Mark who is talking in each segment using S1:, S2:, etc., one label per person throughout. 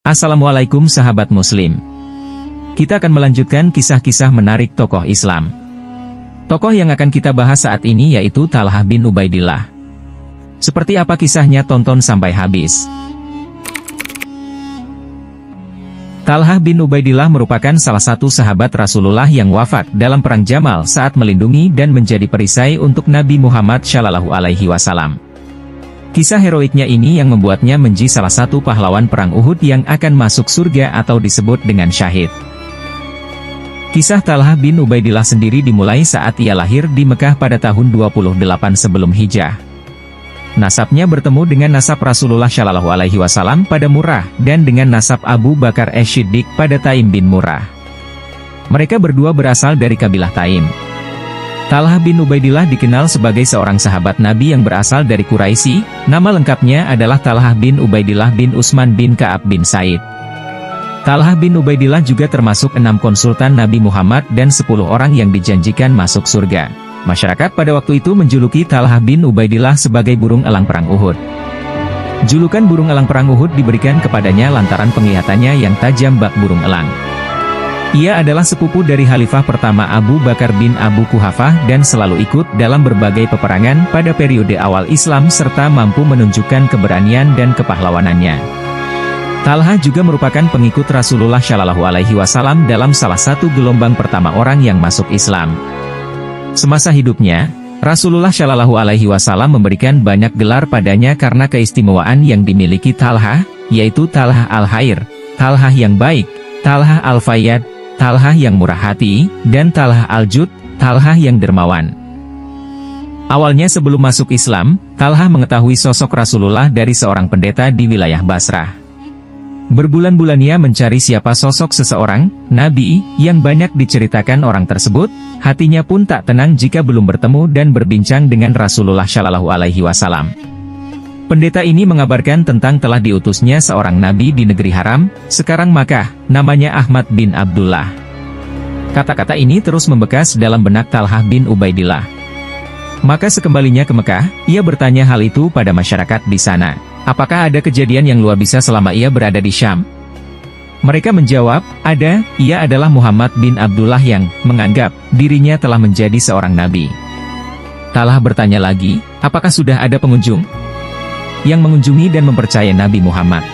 S1: Assalamualaikum sahabat muslim. Kita akan melanjutkan kisah-kisah menarik tokoh Islam. Tokoh yang akan kita bahas saat ini yaitu Talhah bin Ubaidillah. Seperti apa kisahnya, tonton sampai habis. Talhah bin Ubaidillah merupakan salah satu sahabat Rasulullah yang wafat dalam perang Jamal saat melindungi dan menjadi perisai untuk Nabi Muhammad SAW. Kisah heroiknya ini yang membuatnya menjadi salah satu pahlawan perang Uhud yang akan masuk surga atau disebut dengan syahid. Kisah Talhah bin Ubaidillah sendiri dimulai saat ia lahir di Mekah pada tahun 28 sebelum Hijrah. Nasabnya bertemu dengan nasab Rasulullah SAW pada Murrah dan dengan nasab Abu Bakar As-Siddiq pada Taim bin Murrah. Mereka berdua berasal dari kabilah Taim. Talhah bin Ubaidillah dikenal sebagai seorang sahabat Nabi yang berasal dari Quraisy. Nama lengkapnya adalah Talhah bin Ubaidillah bin Utsman bin Ka'ab bin Said. Talhah bin Ubaidillah juga termasuk 6 konsultan Nabi Muhammad dan 10 orang yang dijanjikan masuk surga. Masyarakat pada waktu itu menjuluki Talhah bin Ubaidillah sebagai burung elang perang Uhud. Julukan burung elang perang Uhud diberikan kepadanya lantaran penglihatannya yang tajam bak burung elang. Ia adalah sepupu dari Khalifah pertama Abu Bakar bin Abu Quhafah dan selalu ikut dalam berbagai peperangan pada periode awal Islam serta mampu menunjukkan keberanian dan kepahlawanannya. Talhah juga merupakan pengikut Rasulullah SAW dalam salah satu gelombang pertama orang yang masuk Islam. Semasa hidupnya, Rasulullah SAW memberikan banyak gelar padanya karena keistimewaan yang dimiliki Talhah, yaitu Talhah al-Khair, Talhah yang baik, Talhah al-Fayyad, Talhah yang murah hati, dan Talhah al-Jud, Talhah yang dermawan. Awalnya sebelum masuk Islam, Talhah mengetahui sosok Rasulullah dari seorang pendeta di wilayah Basrah. Berbulan-bulan ia mencari siapa sosok seseorang, Nabi, yang banyak diceritakan orang tersebut, hatinya pun tak tenang jika belum bertemu dan berbincang dengan Rasulullah SAW. Pendeta ini mengabarkan tentang telah diutusnya seorang nabi di negeri haram, sekarang Makkah, namanya Ahmad bin Abdullah. Kata-kata ini terus membekas dalam benak Talhah bin Ubaidillah. Maka sekembalinya ke Mekah, ia bertanya hal itu pada masyarakat di sana. Apakah ada kejadian yang luar biasa selama ia berada di Syam? Mereka menjawab, ada. Ia adalah Muhammad bin Abdullah yang menganggap dirinya telah menjadi seorang nabi. Talhah bertanya lagi, apakah sudah ada pengunjung yang mengunjungi dan mempercayai Nabi Muhammad?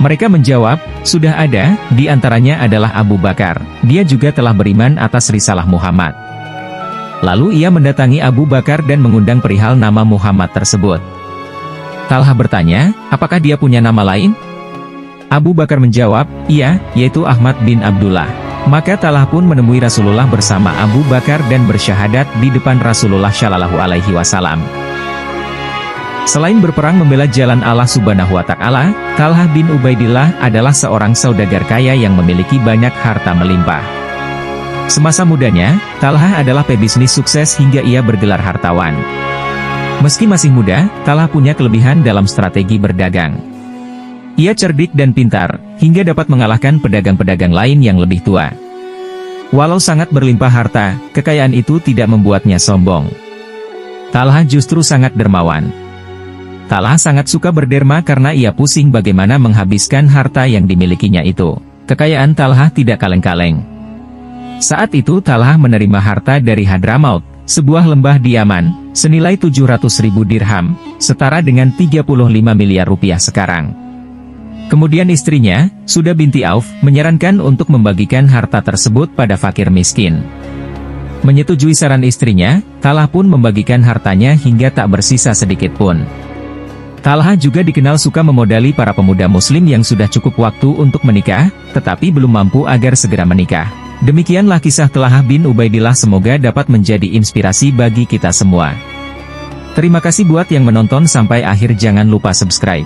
S1: Mereka menjawab, sudah ada, di antaranya adalah Abu Bakar. Dia juga telah beriman atas risalah Muhammad. Lalu ia mendatangi Abu Bakar dan mengundang perihal nama Muhammad tersebut. Talhah bertanya, apakah dia punya nama lain? Abu Bakar menjawab, iya, yaitu Ahmad bin Abdullah. Maka Talhah pun menemui Rasulullah bersama Abu Bakar dan bersyahadat di depan Rasulullah SAW. Selain berperang membela jalan Allah Subhanahu wa Ta'ala, Talhah bin Ubaidillah adalah seorang saudagar kaya yang memiliki banyak harta melimpah. Semasa mudanya, Talhah adalah pebisnis sukses hingga ia bergelar hartawan. Meski masih muda, Talhah punya kelebihan dalam strategi berdagang. Ia cerdik dan pintar, hingga dapat mengalahkan pedagang-pedagang lain yang lebih tua. Walau sangat berlimpah harta, kekayaan itu tidak membuatnya sombong. Talhah justru sangat dermawan. Talhah sangat suka berderma karena ia pusing bagaimana menghabiskan harta yang dimilikinya itu. Kekayaan Talhah tidak kaleng-kaleng. Saat itu Talhah menerima harta dari Hadramaut, sebuah lembah di Yaman, senilai 700.000 dirham, setara dengan 35 miliar rupiah sekarang. Kemudian istrinya, Sudah binti Auf, menyarankan untuk membagikan harta tersebut pada fakir miskin. Menyetujui saran istrinya, Talhah pun membagikan hartanya hingga tak bersisa sedikit pun. Talhah juga dikenal suka memodali para pemuda muslim yang sudah cukup waktu untuk menikah, tetapi belum mampu agar segera menikah. Demikianlah kisah Talhah bin Ubaidillah, semoga dapat menjadi inspirasi bagi kita semua. Terima kasih buat yang menonton sampai akhir, jangan lupa subscribe.